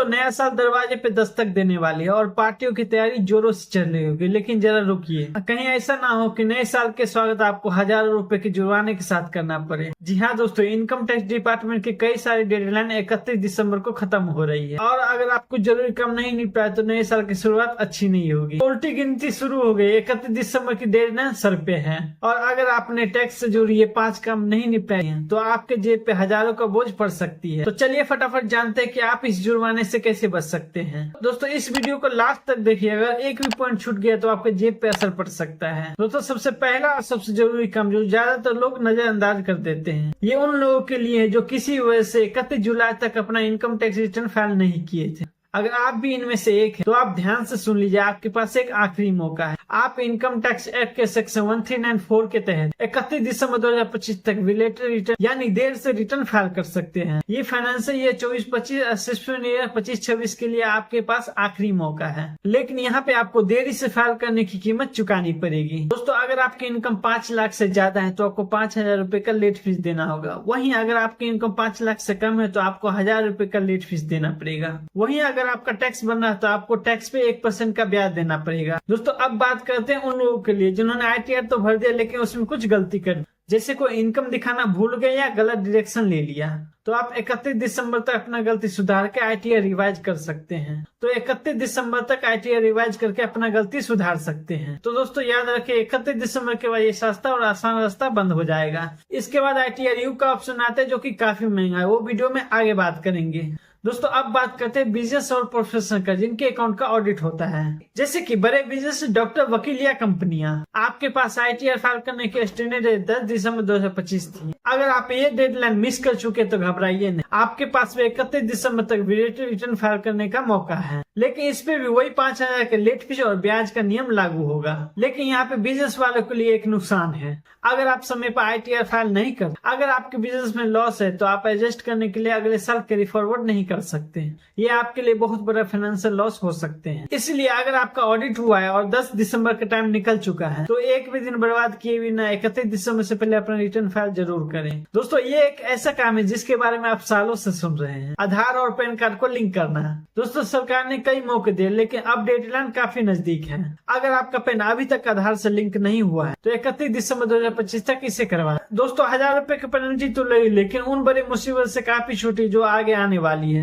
दोस्तों नया साल दरवाजे पे दस्तक देने वाली है और पार्टियों की तैयारी जोरों से चल रही होगी, लेकिन जरा रुकिए, कहीं ऐसा ना हो कि नए साल के स्वागत आपको हजारों रुपए के जुर्माने के साथ करना पड़े। जी हाँ दोस्तों, इनकम टैक्स डिपार्टमेंट की कई सारी डेडलाइन 31 दिसंबर को खत्म हो रही है और अगर आपको जरूरी काम नहीं निपटाए तो नए साल की शुरुआत अच्छी नहीं होगी। उल्टी गिनती शुरू हो गई, 31 दिसंबर की डेडलाइन सर पे है और अगर आपने टैक्स से जुड़ी ये 5 काम नहीं निपटाए हैं तो आपके जेब पे हजारों का बोझ पड़ सकती है। तो चलिए फटाफट जानते हैं कि आप इस जुर्माने से कैसे बच सकते हैं। दोस्तों इस वीडियो को लास्ट तक देखिए, अगर एक भी पॉइंट छूट गया तो आपके जेब पे असर पड़ सकता है। दोस्तों सबसे पहला और सबसे जरूरी काम जो ज्यादातर लोग नजरअंदाज कर देते हैं, ये उन लोगों के लिए है जो किसी वजह से 31 जुलाई तक अपना इनकम टैक्स रिटर्न फाइल नहीं किए थे। अगर आप भी इनमें से एक हैं, तो आप ध्यान से सुन लीजिए, आपके पास एक आखिरी मौका है। आप इनकम टैक्स एक्ट के सेक्शन 1394 के तहत 31 दिसंबर 2025 तक रिलेटेड रिटर्न यानी देर से रिटर्न फाइल कर सकते हैं। ये फाइनेंशियल ईयर 24-25 असेसमेंट ईयर 25-26 के लिए आपके पास आखिरी मौका है, लेकिन यहाँ पे आपको देरी से फाइल करने की कीमत चुकानी पड़ेगी। दोस्तों अगर आपकी इनकम 5 लाख से ज्यादा है तो आपको 5000 रुपए का लेट फीस देना होगा। वहीं अगर आपकी इनकम 5 लाख से कम है तो आपको 1000 रुपए का लेट फीस देना पड़ेगा। वहीं अगर आपका टैक्स बन रहा है तो आपको टैक्स पे 1% का ब्याज देना पड़ेगा। दोस्तों अब बात करते हैं उन लोगों के लिए जिन्होंने ITR तो भर दिया लेकिन उसमें कुछ गलती कर दी, जैसे कोई इनकम दिखाना भूल गए या गलत डायरेक्शन ले लिया, तो आप 31 दिसंबर तक अपना गलती सुधार के ITR रिवाइज कर सकते हैं। तो 31 दिसंबर तक ITR रिवाइज करके अपना गलती सुधार सकते हैं। तो दोस्तों याद रखिए 31 दिसंबर के बाद ये सस्ता और आसान रास्ता बंद हो जाएगा। इसके बाद ITR U का ऑप्शन आता है जो कि काफी महंगा है, वो वीडियो में आगे बात करेंगे। दोस्तों अब बात करते हैं बिजनेस और प्रोफेशनल का जिनके अकाउंट का ऑडिट होता है, जैसे कि बड़े बिजनेस, डॉक्टर, वकील या कंपनियां। आपके पास ITR फाइल करने की स्टैंडर्ड डेट 10 दिसंबर 2025 थी। अगर आप ये डेडलाइन मिस कर चुके तो घबराइए नहीं, आपके पास 31 दिसंबर तक रिटर्न फाइल करने का मौका है, लेकिन इस पे भी वही 5000 के लेट फीस और ब्याज का नियम लागू होगा। लेकिन यहाँ पे बिजनेस वालों के लिए एक नुकसान है, अगर आप समय पर ITR फाइल नहीं कर, अगर आपके बिजनेस में लॉस है तो आप एडजस्ट करने के लिए अगले साल कैरी फॉरवर्ड नहीं कर सकते हैं। ये आपके लिए बहुत बड़ा फाइनेंशियल लॉस हो सकते हैं। इसलिए अगर आपका ऑडिट हुआ है और 10 दिसंबर का टाइम निकल चुका है तो एक भी दिन बर्बाद किए बिना 31 दिसंबर से पहले अपना रिटर्न फाइल जरूर करें। दोस्तों ये एक ऐसा काम है जिसके बारे में आप सालों से सुन रहे हैं, आधार और पैन कार्ड को लिंक करना है। दोस्तों सरकार ने कई मौके दिए लेकिन अब डेडलाइन काफी नजदीक है। अगर आपका पैन अभी तक आधार से लिंक नहीं हुआ है तो 31 दिसंबर 2025 तक इसे करवाएं। दोस्तों 1000 रुपए की पेनल्टी तो लगी, लेकिन उन बड़ी मुसीबत से काफी छोटी जो आगे आने वाली है।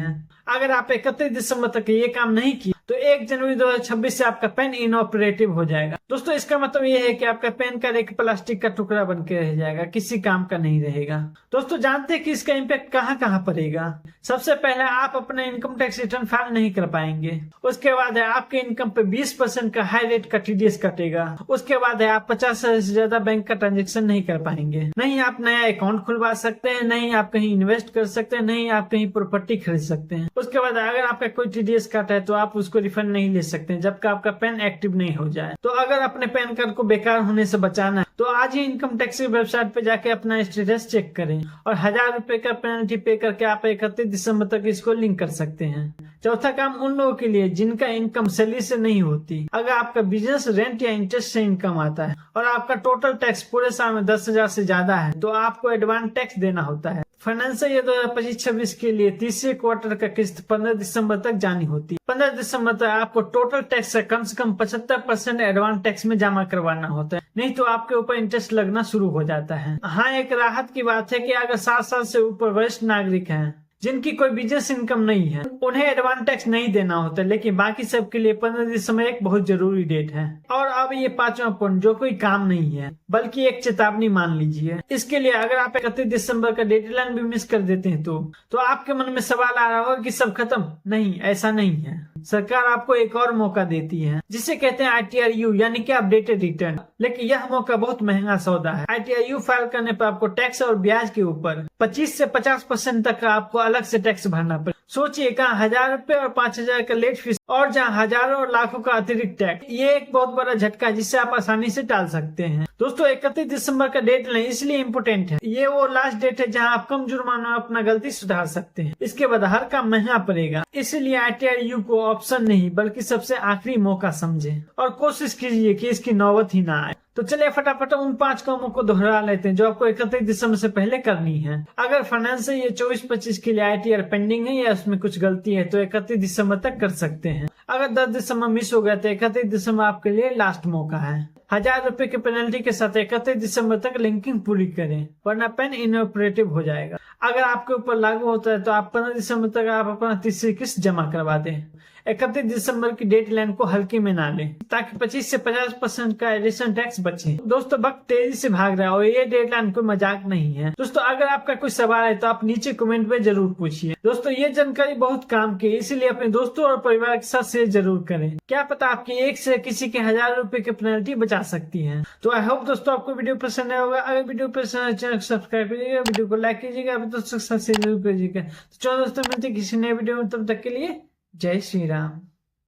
अगर आप 31 दिसंबर तक ये काम नहीं किया तो 1 जनवरी 2026 से आपका पेन इनऑपरेटिव हो जाएगा। दोस्तों इसका मतलब ये है कि आपका पेन कार्ड एक प्लास्टिक का टुकड़ा बन के रह जाएगा, किसी काम का नहीं रहेगा। दोस्तों जानते हैं कि इसका इम्पैक्ट कहाँ कहाँ पड़ेगा। सबसे पहले आप अपना इनकम टैक्स रिटर्न फाइल नहीं कर पाएंगे। उसके बाद है आपके इनकम पे 20% का हाई रेट का TDS कटेगा। उसके बाद है आप 50,000 से ज्यादा बैंक का ट्रांजेक्शन नहीं कर पाएंगे। नहीं आप नया अकाउंट खुलवा सकते हैं, नहीं आप कहीं इन्वेस्ट कर सकते हैं, नहीं आप कहीं प्रॉपर्टी खरीद सकते हैं। उसके बाद अगर आपका कोई TDS काटा है तो आप उसको रिफंड नहीं ले सकते जब तक आपका पैन एक्टिव नहीं हो जाए। तो अगर अपने पैन कार्ड को बेकार होने से बचाना है तो आज ही इनकम टैक्स की वेबसाइट पे जाके अपना स्टेटस चेक करें और 1000 रुपए का पेनल्टी पे करके आप 31 दिसंबर तक इसको लिंक कर सकते हैं। चौथा काम उन लोगों के लिए जिनका इनकम सैलरी से नहीं होती। अगर आपका बिजनेस रेंट या इंटरेस्ट से इनकम आता है और आपका टोटल टैक्स पूरे साल में 10,000 से ज्यादा है तो आपको एडवांस टैक्स देना होता है। फाइनेंशियल ईयर 2025-26 के लिए तीसरे क्वार्टर का किस्त 15 दिसंबर तक जानी होती है। 15 दिसंबर तक आपको टोटल टैक्स से कम 75% एडवांस टैक्स में जमा करवाना होता है, नहीं तो आपके ऊपर इंटरेस्ट लगना शुरू हो जाता है। हाँ एक राहत की बात है कि अगर 7 साल से ऊपर वरिष्ठ नागरिक हैं जिनकी कोई बिजनेस इनकम नहीं है उन्हें एडवांस टैक्स नहीं देना होता, लेकिन बाकी सब के लिए 15 दिसंबर एक बहुत जरूरी डेट है। और अब ये 5वां पॉइंट जो कोई काम नहीं है बल्कि एक चेतावनी मान लीजिए। इसके लिए अगर आप 31 दिसंबर का डेडलाइन भी मिस कर देते हैं तो आपके मन में सवाल आ रहा होगा कि सब खत्म। नहीं, ऐसा नहीं है। सरकार आपको एक और मौका देती है जिसे कहते हैं ITR U यानी कि अपडेटेड रिटर्न, लेकिन यह मौका बहुत महंगा सौदा है। ITR U फाइल करने पर आपको टैक्स और ब्याज के ऊपर 25 से 50% तक का आपको अलग से टैक्स भरना पड़े। सोचिए कहाँ 1000 रुपए और 5000 का लेट फीस और जहाँ हजारों और लाखों का अतिरिक्त टैक्स। ये एक बहुत बड़ा झटका है जिसे आप आसानी से टाल सकते हैं। दोस्तों 31 दिसंबर का डेट लें इसलिए इम्पोर्टेंट है, ये वो लास्ट डेट है जहाँ आप कम जुर्माना में अपना गलती सुधार सकते हैं। इसके बाद हर काम महंगा पड़ेगा, इसलिए ITR U को ऑप्शन नहीं बल्कि सबसे आखिरी मौका समझे और कोशिश कीजिए कि इसकी नौबत ही ना आए। तो चलिए फटाफट उन 5 कामों को दोहरा लेते हैं जो आपको 31 दिसंबर से पहले करनी है। अगर फाइनेंस से ये 24-25 के लिए ITR पेंडिंग है या उसमें कुछ गलती है तो 31 दिसंबर तक कर सकते हैं। अगर 10 दिसंबर मिस हो गया तो 31 दिसंबर आपके लिए लास्ट मौका है। 1000 रुपए की पेनल्टी के साथ 31 दिसंबर तक लिंकिंग पूरी करें, वरना पेन इनऑपरेटिव हो जाएगा। अगर आपके ऊपर लागू होता है तो आप 15 दिसंबर तक आप अपना तीसरी किस्त जमा करवा दें। 31 दिसंबर की डेट लाइन को हल्के में ना लें ताकि 25 से 50% का एडिशन टैक्स बचे। दोस्तों वक्त तेजी से भाग रहा है और ये डेट लाइन कोई मजाक नहीं है। दोस्तों अगर आपका कोई सवाल है तो आप नीचे कमेंट में जरूर पूछिए। दोस्तों ये जानकारी बहुत काम की है, इसीलिए अपने दोस्तों और परिवार के साथ शेयर जरूर करें। क्या पता आपकी एक से किसी के 1000 रुपए की पेनल्टी बचा सकती है। तो आई होप दोस्तों आपको वीडियो पसंद आया होगा। अगर वीडियो पसंद आए चैनल को सब्सक्राइब कीजिएगा, वीडियो को लाइक कीजिएगा, अपने दोस्तों के साथ शेयर जरूर कीजिएगा। तो चलो दोस्तों मिलते हैं किसी नए वीडियो में, तब तक के लिए जय श्री राम।